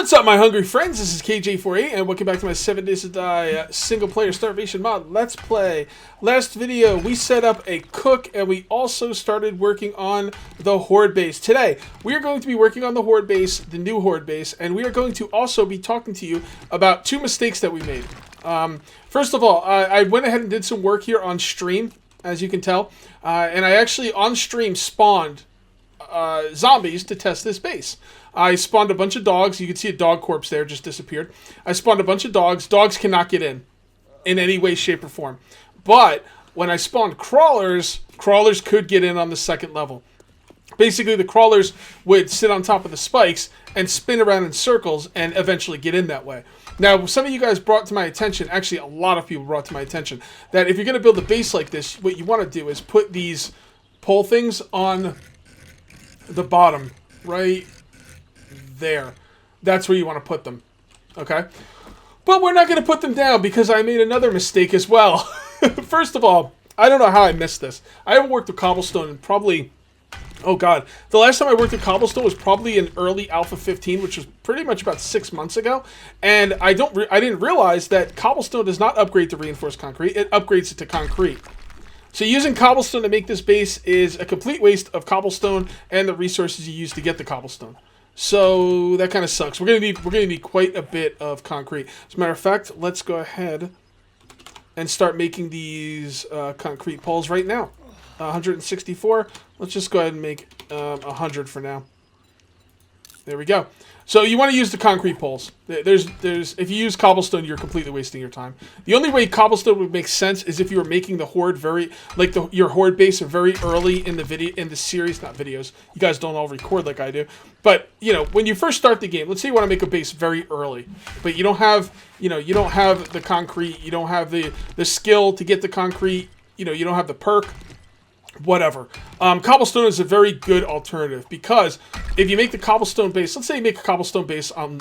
What's up, my hungry friends? This is KJ48, and welcome back to my 7 Days to Die single-player Starvation mod Let's Play. Last video, we set up a cook, and we also started working on the Horde base. Today, we are going to be working on the Horde base, the new Horde base, and we are going to also be talking to you about two mistakes that we made. First of all, I went ahead and did some work here on stream, as you can tell, and I actually, on stream, spawned zombies to test this base. I spawned a bunch of dogs. You can see a dog corpse there, just disappeared. I spawned a bunch of dogs. Dogs cannot get in any way, shape, or form. But when I spawned crawlers, crawlers could get in on the second level. Basically, the crawlers would sit on top of the spikes and spin around in circles and eventually get in that way. Now, some of you guys brought to my attention, actually a lot of people brought to my attention, that if you're going to build a base like this, what you want to do is put these pole things on the bottom, right there. That's where you want to put them, okay? But we're not going to put them down because I made another mistake as well. First of all, I don't know how I missed this. I haven't worked with cobblestone in probably, oh god, the last time I worked with cobblestone was probably in early Alpha 15, which was pretty much about 6 months ago. And I didn't realize that cobblestone does not upgrade to reinforced concrete. It upgrades it to concrete. So using cobblestone to make this base is a complete waste of cobblestone and the resources you use to get the cobblestone. So that kind of sucks. We're gonna need quite a bit of concrete. As a matter of fact, let's go ahead and start making these concrete poles right now. 164. Let's just go ahead and make 100 for now. There we go. So you want to use the concrete poles. If you use cobblestone, you're completely wasting your time. The only way cobblestone would make sense is if you were making the horde your horde base very early in the series, not videos. You guys don't all record like I do, but you know when you first start the game. Let's say you want to make a base very early, but you don't have the concrete, you don't have the skill to get the concrete, you don't have the perk. Whatever. Cobblestone is a very good alternative because if you make the cobblestone base, let's say you make a cobblestone base for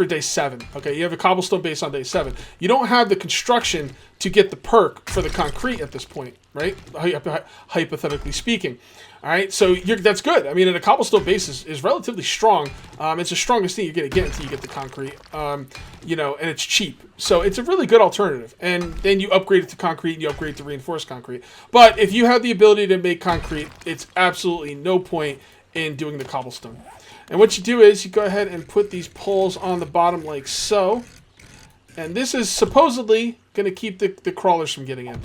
day 7. Okay, you have a cobblestone base on day 7. You don't have the construction to get the perk for the concrete at this point, right? Hypothetically speaking. All right, so that's good. I mean, and a cobblestone base is relatively strong. It's the strongest thing you're going to get until you get the concrete, and it's cheap. So it's a really good alternative. And then you upgrade it to concrete and you upgrade it to reinforced concrete. But if you have the ability to make concrete, it's absolutely no point in doing the cobblestone. And what you do is you go ahead and put these poles on the bottom like so. And this is supposedly going to keep the crawlers from getting in.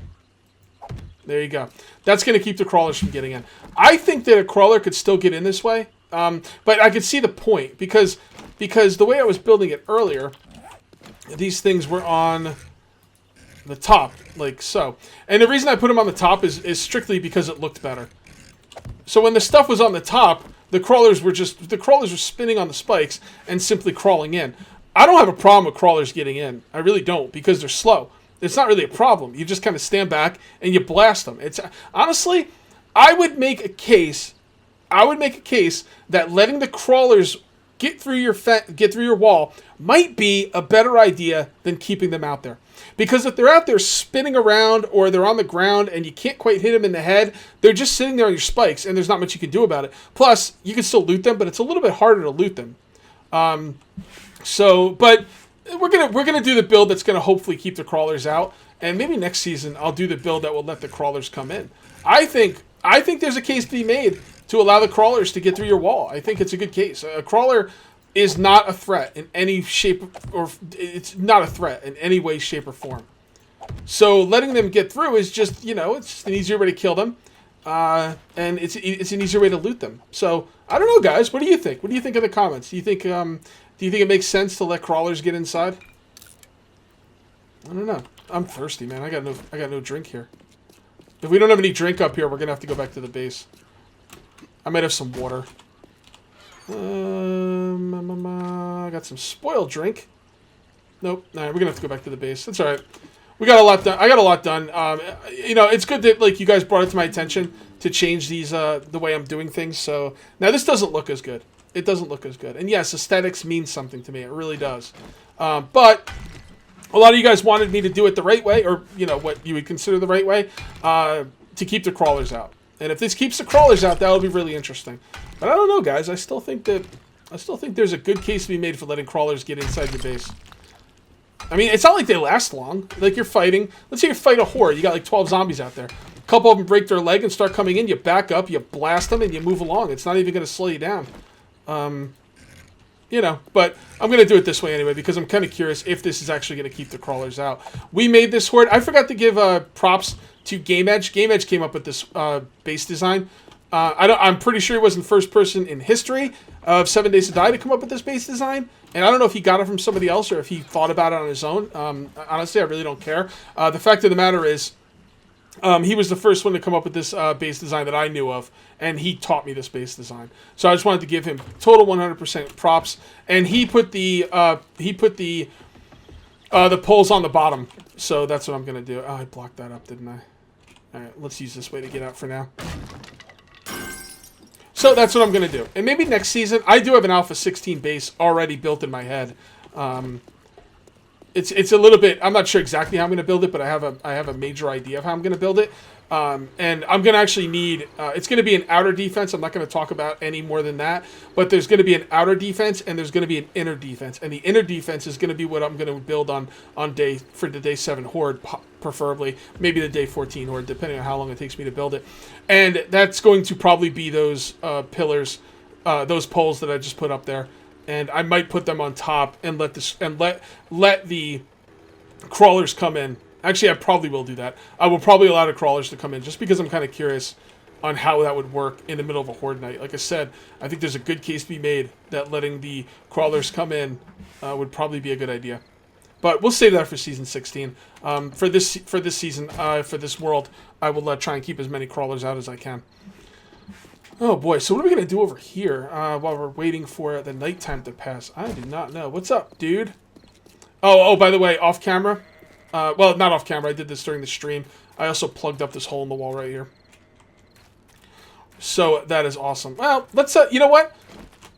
There you go. That's going to keep the crawlers from getting in. I think that a crawler could still get in this way. But I could see the point. Because the way I was building it earlier, these things were on the top, like so. And the reason I put them on the top is strictly because it looked better. So when the stuff was on the top, the crawlers were spinning on the spikes and simply crawling in. I don't have a problem with crawlers getting in. I really don't, because they're slow. It's not really a problem. You just kind of stand back and you blast them. It's honestly, I would make a case that letting the crawlers get through your wall might be a better idea than keeping them out there. Because if they're out there spinning around or they're on the ground and you can't quite hit them in the head, they're just sitting there on your spikes and there's not much you can do about it. Plus, you can still loot them, but it's a little bit harder to loot them. But we're gonna do the build that's gonna hopefully keep the crawlers out, and maybe next season I'll do the build that will let the crawlers come in. I think there's a case to be made to allow the crawlers to get through your wall. I think it's a good case. A crawler is not a threat in any shape, or it's not a threat in any way, shape, or form. So letting them get through is just it's just an easier way to kill them, and it's an easier way to loot them. So I don't know, guys. What do you think? What do you think in the comments? Do you think it makes sense to let crawlers get inside? I don't know. I'm thirsty, man. I got no drink here. If we don't have any drink up here, we're gonna have to go back to the base. I might have some water. I got some spoiled drink. Nope. All right, we're gonna have to go back to the base. That's all right. We got a lot done. I got a lot done. It's good that you guys brought it to my attention to change these the way I'm doing things. So now this doesn't look as good. It doesn't look as good. And yes, aesthetics means something to me. It really does. But a lot of you guys wanted me to do it the right way, or what you would consider the right way, to keep the crawlers out. And if this keeps the crawlers out, that'll be really interesting. But I don't know, guys. I still think that I still think there's a good case to be made for letting crawlers get inside your base. I mean, it's not like they last long. Like, you're fighting. Let's say you fight a horde. You got like 12 zombies out there. A couple of them break their leg and start coming in. You back up, you blast them, and you move along. It's not even going to slow you down. You know, but I'm going to do it this way anyway because I'm kind of curious if this is actually going to keep the crawlers out. We made this horde. I forgot to give props to Game Edge. Game Edge came up with this base design. I'm pretty sure he wasn't the first person in history of 7 Days to Die to come up with this base design. And I don't know if he got it from somebody else or if he thought about it on his own. Honestly, I really don't care. The fact of the matter is, he was the first one to come up with this base design that I knew of, and he taught me this base design. So I just wanted to give him total 100% props. And he put the poles on the bottom. So that's what I'm gonna do. Oh, I blocked that up, didn't I? All right, let's use this way to get out for now. So that's what I'm going to do. And maybe next season, I do have an Alpha 16 base already built in my head. It's a little bit, I'm not sure exactly how I'm going to build it, but I have a major idea of how I'm going to build it. And I'm going to actually need, it's going to be an outer defense. I'm not going to talk about any more than that. But there's going to be an outer defense and there's going to be an inner defense. And the inner defense is going to be what I'm going to build for the day 7 horde, preferably. Maybe the day 14 horde, depending on how long it takes me to build it. And that's going to probably be those pillars, those poles that I just put up there. And I might put them on top and let the crawlers come in. Actually, I probably will do that. I will probably allow the crawlers to come in just because I'm kind of curious on how that would work in the middle of a horde night. Like I said, I think there's a good case to be made that letting the crawlers come in would probably be a good idea. But we'll save that for season 16. For this season, for this world, I will try and keep as many crawlers out as I can. Oh boy, so what are we going to do over here while we're waiting for the nighttime to pass? I do not know. What's up, dude? Oh, by the way, off camera. Well, not off camera. I did this during the stream. I also plugged up this hole in the wall right here. So that is awesome. Well, let's, you know what?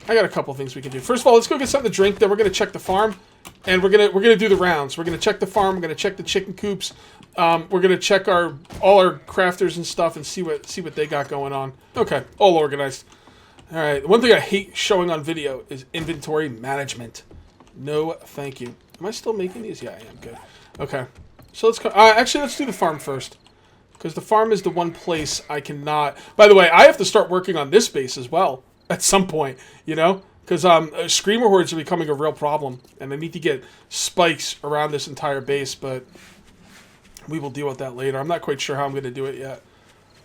I got a couple things we can do. First of all, let's go get something to drink. Then we're going to check the farm. And we're gonna do the rounds. We're gonna check the farm. We're gonna check the chicken coops. We're gonna check all our crafters and stuff and see what they got going on. Okay, all organized. All right. One thing I hate showing on video is inventory management. No, thank you. Am I still making these? Yeah, I am. Good. Okay. So let's go. Actually, let's do the farm first, because the farm is the one place I cannot. By the way, I have to start working on this base as well at some point. You know. Because screamer hordes are becoming a real problem, and I need to get spikes around this entire base, but we will deal with that later. I'm not quite sure how I'm going to do it yet.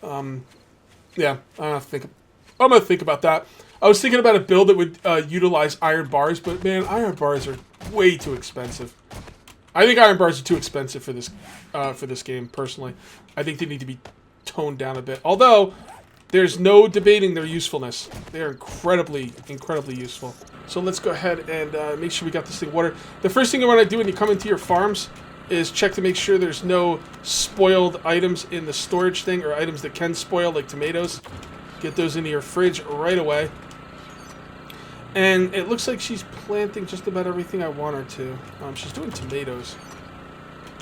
Yeah, I'm going to think about that. I was thinking about a build that would utilize iron bars, but man, iron bars are way too expensive. I think iron bars are too expensive for this game, personally. I think they need to be toned down a bit. Although there's no debating their usefulness. They're incredibly, incredibly useful. So let's go ahead and make sure we got this thing watered. The first thing you want to do when you come into your farms is check to make sure there's no spoiled items in the storage thing, or items that can spoil, like tomatoes. Get those into your fridge right away. And it looks like she's planting just about everything I want her to. She's doing tomatoes.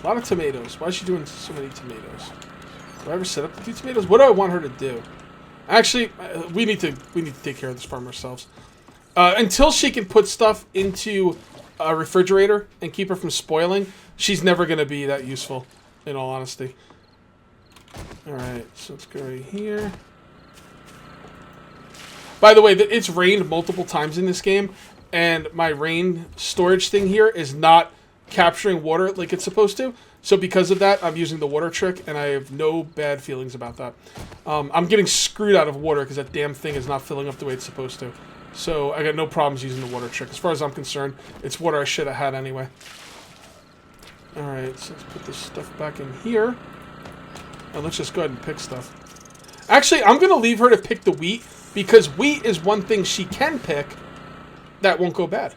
A lot of tomatoes. Why is she doing so many tomatoes? Do I ever set up to do tomatoes? What do I want her to do? Actually, we need to take care of this farm ourselves. Until she can put stuff into a refrigerator and keep her from spoiling, she's never going to be that useful, in all honesty. Alright, so let's go right here. By the way, it's rained multiple times in this game, and my rain storage thing here is not capturing water like it's supposed to. So because of that, I'm using the water trick, and I have no bad feelings about that. I'm getting screwed out of water because that damn thing is not filling up the way it's supposed to. So I got no problems using the water trick. As far as I'm concerned, it's water I should have had anyway. Alright, so let's put this stuff back in here. And let's just go ahead and pick stuff. Actually, I'm going to leave her to pick the wheat, because wheat is one thing she can pick that won't go bad.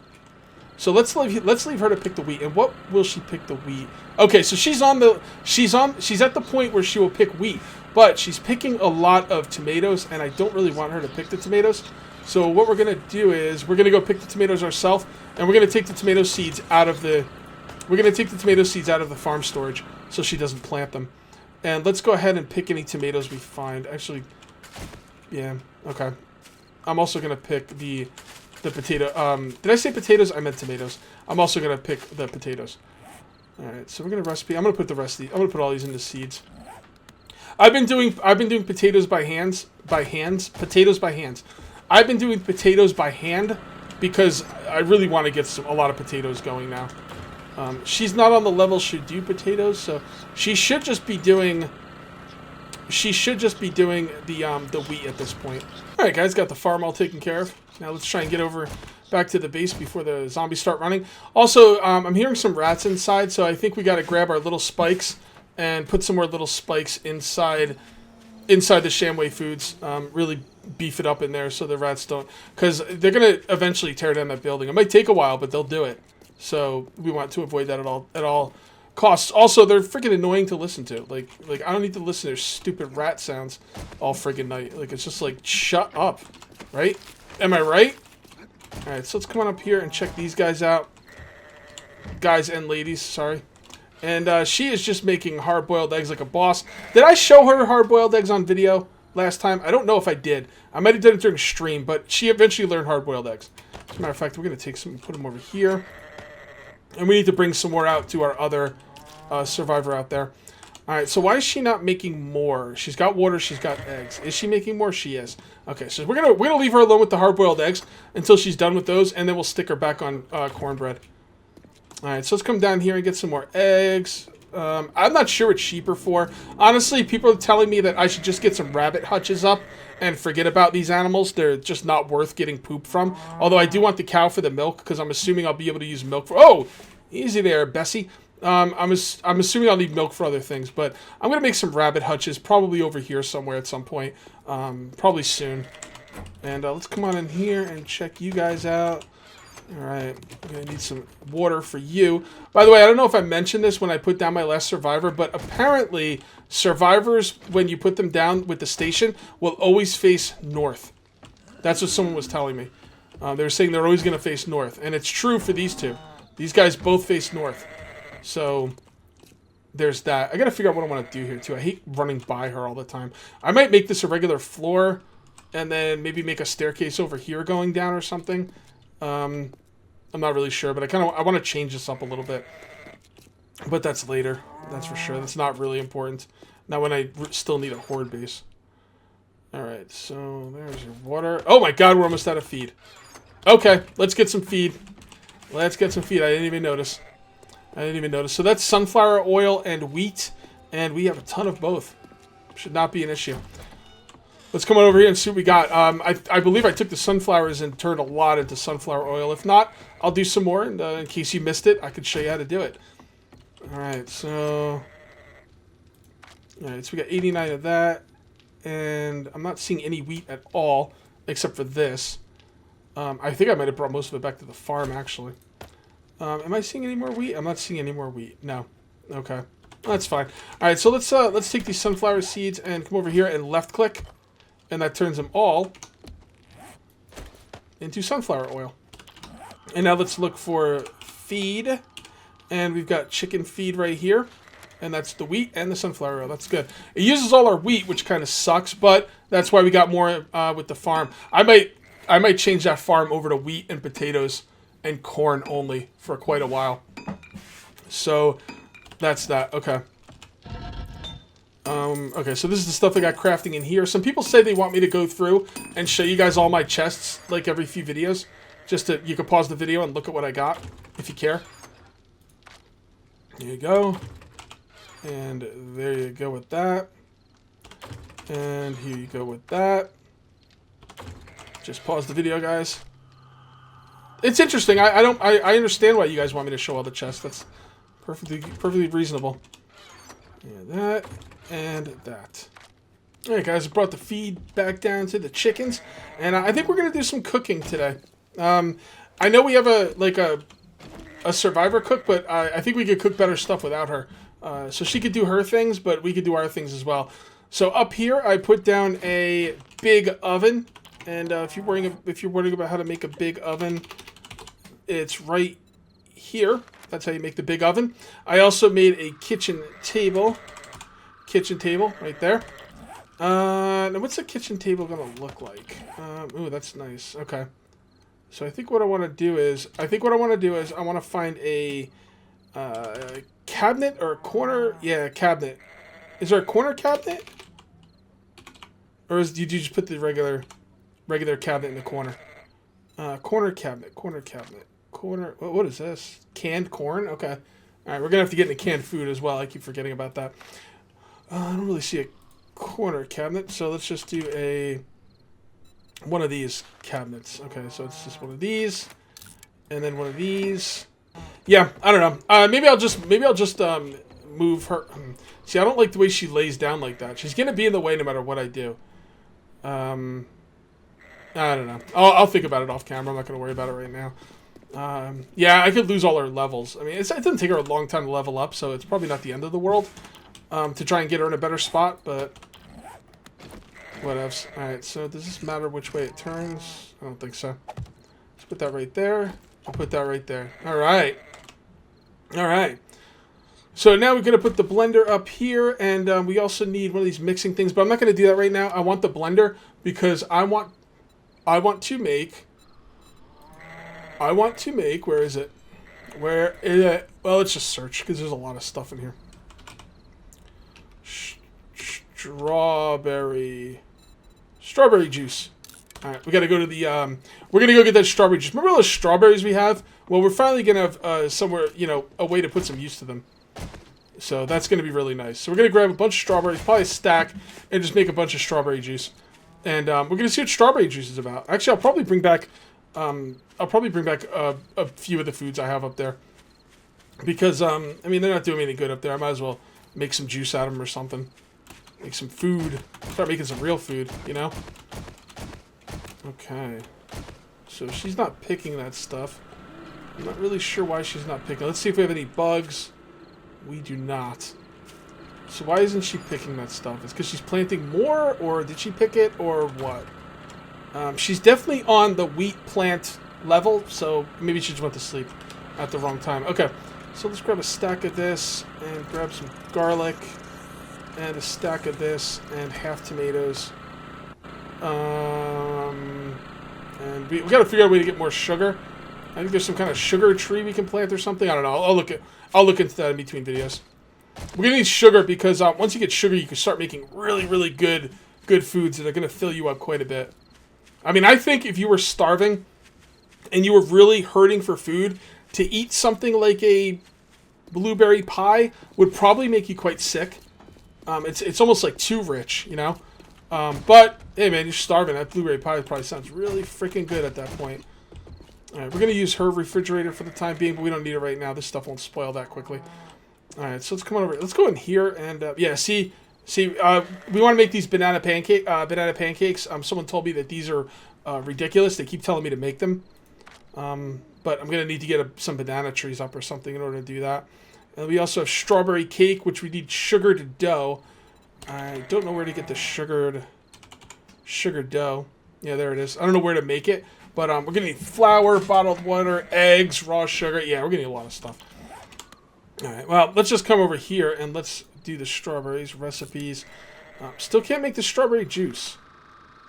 So let's leave her to pick the wheat. And what will she pick the wheat? Okay, so she's at the point where she will pick wheat, but she's picking a lot of tomatoes, and I don't really want her to pick the tomatoes. So what we're gonna do is we're gonna go pick the tomatoes ourselves, and we're gonna take the tomato seeds out of the farm storage so she doesn't plant them. And let's go ahead and pick any tomatoes we find. Actually, yeah, okay. I'm also gonna pick the the potato. Did I say potatoes? I meant tomatoes. I'm also gonna pick the potatoes. All right, so we're gonna recipe. I'm gonna put the rest of these. I'm gonna put all these into seeds. I've been doing potatoes by hands. Potatoes by hands. I've been doing potatoes by hand because I really want to get a lot of potatoes going now. She's not on the level to do potatoes, so she should just be doing. She should just be doing the wheat at this point. All right, guys, got the farm all taken care of. Now let's try and get over back to the base before the zombies start running. Also, I'm hearing some rats inside, so I think we got to grab our little spikes and put some more little spikes inside the Shamway foods. Really beef it up in there so the rats don't, because they're gonna eventually tear down that building. It might take a while, but they'll do it. So we want to avoid that at all costs. Also, they're freaking annoying to listen to. Like I don't need to listen to their stupid rat sounds all freaking night. Like, it's just like, shut up, right? Am I right? All right, so let's come on up here and check these guys out. Guys and ladies, sorry. And she is just making hard-boiled eggs like a boss. Did I show her hard-boiled eggs on video last time? I don't know if I did. I might have done it during stream, but she eventually learned hard-boiled eggs. As a matter of fact, we're going to take some and put them over here. And we need to bring some more out to our other survivor out there. All right, so why is she not making more? She's got water, she's got eggs. Is she making more? She is. Okay, so we're gonna leave her alone with the hard-boiled eggs until she's done with those, and then we'll stick her back on cornbread. All right, so let's come down here and get some more eggs. I'm not sure what sheep are for. Honestly, people are telling me that I should just get some rabbit hutches up and forget about these animals. They're just not worth getting poop from. Although I do want the cow for the milk, because I'm assuming I'll be able to use milk for... Oh! Easy there, Bessie. I'm assuming I'll need milk for other things, but I'm going to make some rabbit hutches, probably over here somewhere at some point. Probably soon. And let's come on in here and check you guys out. Alright, I'm going to need some water for you. By the way, I don't know if I mentioned this when I put down my last survivor, but apparently survivors, when you put them down with the station, will always face north. That's what someone was telling me. They were saying they're always going to face north, and it's true for these two. These guys both face north. So, there's that. I gotta figure out what I want to do here, too. I hate running by her all the time. I might make this a regular floor, and then maybe make a staircase over here going down or something. I'm not really sure, but I want to change this up a little bit. But that's later. That's for sure. That's not really important. Not when I still need a horde base. Alright, so there's your water. Oh my god, we're almost out of feed. Okay, let's get some feed. Let's get some feed. I didn't even notice. So that's sunflower oil and wheat, and we have a ton of both. Should not be an issue. Let's come on over here and see what we got. I believe I took the sunflowers and turned a lot into sunflower oil. If not, I'll do some more, and in case you missed it, I could show you how to do it. Alright, so we got 89 of that, and I'm not seeing any wheat at all, except for this. I think I might have brought most of it back to the farm, actually. Am I seeing any more wheat? I'm not seeing any more wheat. No. Okay. That's fine. Alright, so let's take these sunflower seeds and come over here and left-click. And that turns them all into sunflower oil. And now let's look for feed. And we've got chicken feed right here. And that's the wheat and the sunflower oil. That's good. It uses all our wheat, which kind of sucks, but that's why we got more with the farm. I might change that farm over to wheat and potatoes and corn only for quite a while. So that's that. Okay. Okay, so this is the stuff I got crafting in here. Some people say they want me to go through and show you guys all my chests, like every few videos. Just to, you can pause the video and look at what I got, if you care. There you go. And there you go with that. And here you go with that. Just pause the video, guys. It's interesting. I understand why you guys want me to show all the chests. That's perfectly reasonable. Yeah, that and that. All right, guys. I brought the feed back down to the chickens, and I think we're gonna do some cooking today. I know we have a survivor cook, but I think we could cook better stuff without her. So she could do her things, but we could do our things as well. So up here, I put down a big oven, and if you're wondering about how to make a big oven, it's right here. That's how you make the big oven. I also made a kitchen table right there. Now what's the kitchen table gonna look like? Ooh, that's nice. Okay. So I think what I want to do is, I want to find a cabinet or a corner. Yeah, cabinet. Is there a corner cabinet? Or did you just put the regular cabinet in the corner? Corner cabinet. What is this? Canned corn? Okay. All right, we're gonna have to get into canned food as well. I keep forgetting about that. I don't really see a corner cabinet, so let's just do one of these cabinets. Okay, so it's just one of these, and then one of these. Yeah, I don't know. Maybe I'll just move her. See, I don't like the way she lays down like that. She's gonna be in the way no matter what I do. I don't know. I'll think about it off camera. I'm not gonna worry about it right now. Yeah, I could lose all her levels. I mean, it doesn't take her a long time to level up, so it's probably not the end of the world to try and get her in a better spot, but whatevs. Alright, so does this matter which way it turns? I don't think so. Let's put that right there. I'll put that right there. Alright. Alright. So now we're going to put the blender up here, and we also need one of these mixing things, but I'm not going to do that right now. I want the blender because I want to make, where is it? Where is it? Well, let's just search because there's a lot of stuff in here. Strawberry juice. All right, we got to go to the, we're going to go get that strawberry juice. Remember all those strawberries we have? Well, we're finally going to have somewhere, a way to put some use to them. So that's going to be really nice. So we're going to grab a bunch of strawberries, probably a stack, and just make a bunch of strawberry juice. And we're going to see what strawberry juice is about. Actually, I'll probably bring back a few of the foods I have up there. Because, I mean, they're not doing me any good up there. I might as well make some juice out of them or something. Make some food. Start making some real food, Okay. So she's not picking that stuff. I'm not really sure why she's not picking. Let's see if we have any bugs. We do not. So why isn't she picking that stuff? It's because she's planting more, or did she pick it, or what? She's definitely on the wheat plant level, so maybe she just went to sleep at the wrong time. Okay, so let's grab a stack of this, and grab some garlic, and a stack of this, and half tomatoes. And we got to figure out a way to get more sugar. I think there's some kind of sugar tree we can plant or something. I don't know. I'll look into that in between videos. We're gonna need sugar because once you get sugar, you can start making really, really good foods that are gonna fill you up quite a bit. I mean, I think if you were starving and you were really hurting for food, to eat something like a blueberry pie would probably make you quite sick. It's almost like too rich, But hey, man, you're starving. That blueberry pie probably sounds really freaking good at that point. All right, we're going to use her refrigerator for the time being, but we don't need it right now. This stuff won't spoil that quickly. All right, so let's come on over. Let's go in here and, yeah, see, we want to make these banana pancakes. Someone told me that these are ridiculous. They keep telling me to make them. But I'm going to need to get some banana trees up or something in order to do that. And we also have strawberry cake, which we need sugared dough. I don't know where to get the sugared dough. Yeah, there it is. I don't know where to make it. But we're going to need flour, bottled water, eggs, raw sugar. Yeah, we're going to need a lot of stuff. All right, well, let's just come over here and let's do the strawberries, recipes. Still can't make the strawberry juice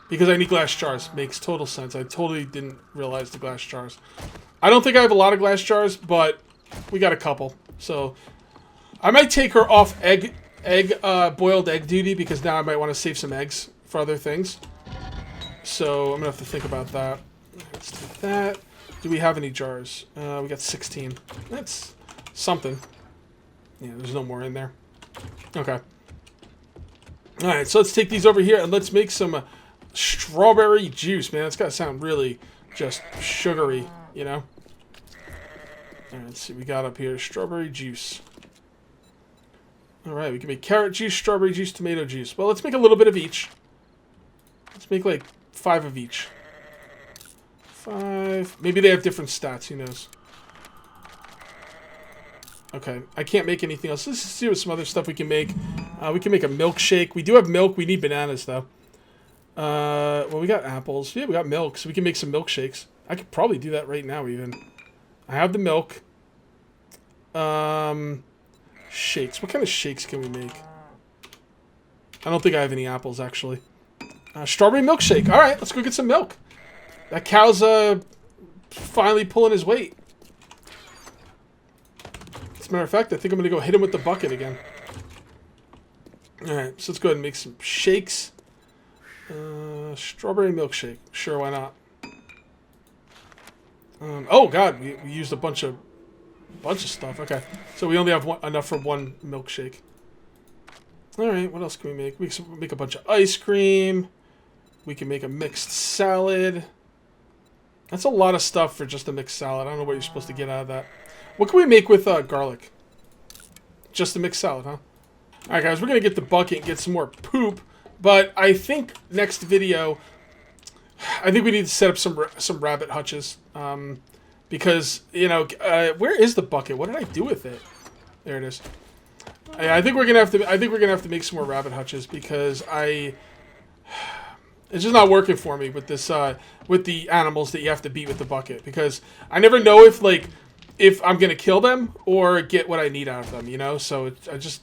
because I need glass jars. Makes total sense. I totally didn't realize the glass jars. I don't think I have a lot of glass jars, but we got a couple. So I might take her off boiled egg duty because now I might want to save some eggs for other things. So I'm going to have to think about that. Let's do that. Do we have any jars? We got 16. That's something. Yeah, there's no more in there. Okay. Alright, so let's take these over here and let's make some strawberry juice, man. It's got to sound really just sugary, Alright, let's see what we got up here. Strawberry juice. Alright, we can make carrot juice, strawberry juice, tomato juice. Well, let's make a little bit of each. Let's make like 5 of each. 5. Maybe they have different stats. Who knows? Okay, I can't make anything else. Let's see what some other stuff we can make. We can make a milkshake. We do have milk. We need bananas, though. Well, we got apples. Yeah, we got milk, so we can make some milkshakes. I could probably do that right now, even. I have the milk. Shakes. What kind of shakes can we make? I don't think I have any apples, actually. Strawberry milkshake. All right, let's go get some milk. That cow's finally pulling his weight. As a matter of fact, I think I'm going to go hit him with the bucket again. Alright, so let's go ahead and make some shakes. Strawberry milkshake. Sure, why not? Oh god, we used a bunch of stuff. Okay, so we only have enough for one milkshake. Alright, what else can we make? We can make a bunch of ice cream. We can make a mixed salad. That's a lot of stuff for just a mixed salad. I don't know what you're supposed to get out of that. What can we make with garlic? Just a mixed salad, huh? Alright guys, we're going to get the bucket and get some more poop. But I think next video, I think we need to set up some rabbit hutches. Because, you know, where is the bucket? What did I do with it? There it is. I think we're gonna have to make some more rabbit hutches because it's just not working for me with this with the animals that you have to beat with the bucket, because I never know if I'm gonna kill them or get what I need out of them, you know. So I just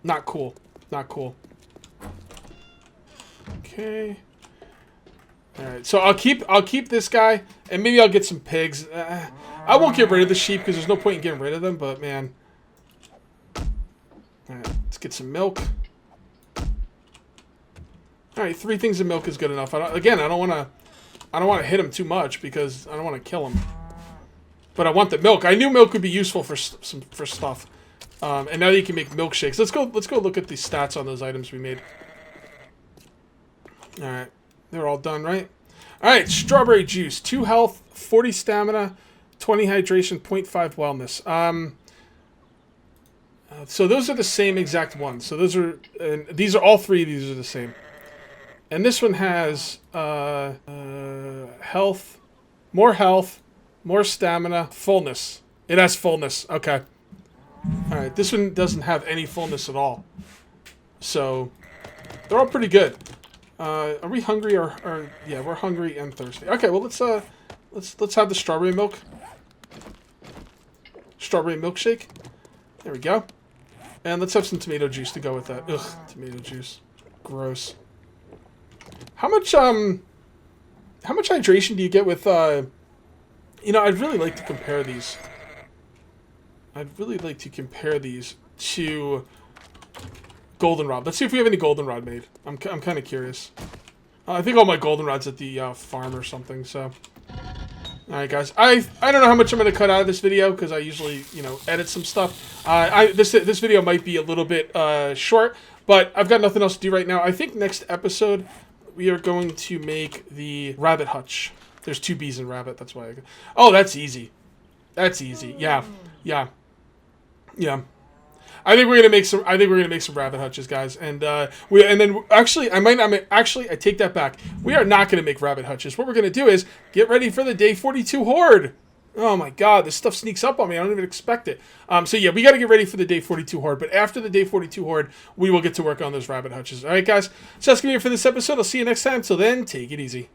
not cool. Okay. All right. So I'll keep this guy, and maybe I'll get some pigs. I won't get rid of the sheep because there's no point in getting rid of them. But man. Alright, let's get some milk. Alright, 3 things of milk is good enough. I don't want to hit him too much because I don't want to kill him. But I want the milk. I knew milk would be useful for stuff. And now you can make milkshakes. Let's go look at the stats on those items we made. Alright, they're all done, right? Alright, strawberry juice. 2 health, 40 stamina, 20 hydration, 0.5 wellness. So those are the same exact ones. So those are, and these are all 3 of these are the same. And this one has health, more stamina, fullness. It has fullness. Okay. All right. This one doesn't have any fullness at all. So they're all pretty good. Are we hungry or yeah, we're hungry and thirsty. Okay. Well, let's have the strawberry milk. Strawberry milkshake. There we go. And let's have some tomato juice to go with that. Ugh, tomato juice. Gross. How much hydration do you get with, you know, I'd really like to compare these. I'd really like to compare these to goldenrod. Let's see if we have any goldenrod made. I'm kind of curious. I think all my goldenrod's at the farm or something, so. Alright guys, I don't know how much I'm going to cut out of this video because I usually, you know, edit some stuff. This video might be a little bit short, but I've got nothing else to do right now. I think next episode we are going to make the rabbit hutch. There's 2 bees and rabbit, that's why oh, that's easy. That's easy. Yeah. I think we're gonna make some rabbit hutches, guys, and then actually I take that back. We are not gonna make rabbit hutches. What we're gonna do is get ready for the day 42 horde. Oh my god, this stuff sneaks up on me. I don't even expect it. So yeah, we got to get ready for the day 42 horde. But after the day 42 horde, we will get to work on those rabbit hutches. All right, guys. So that's gonna be it for this episode. I'll see you next time. Till then, take it easy.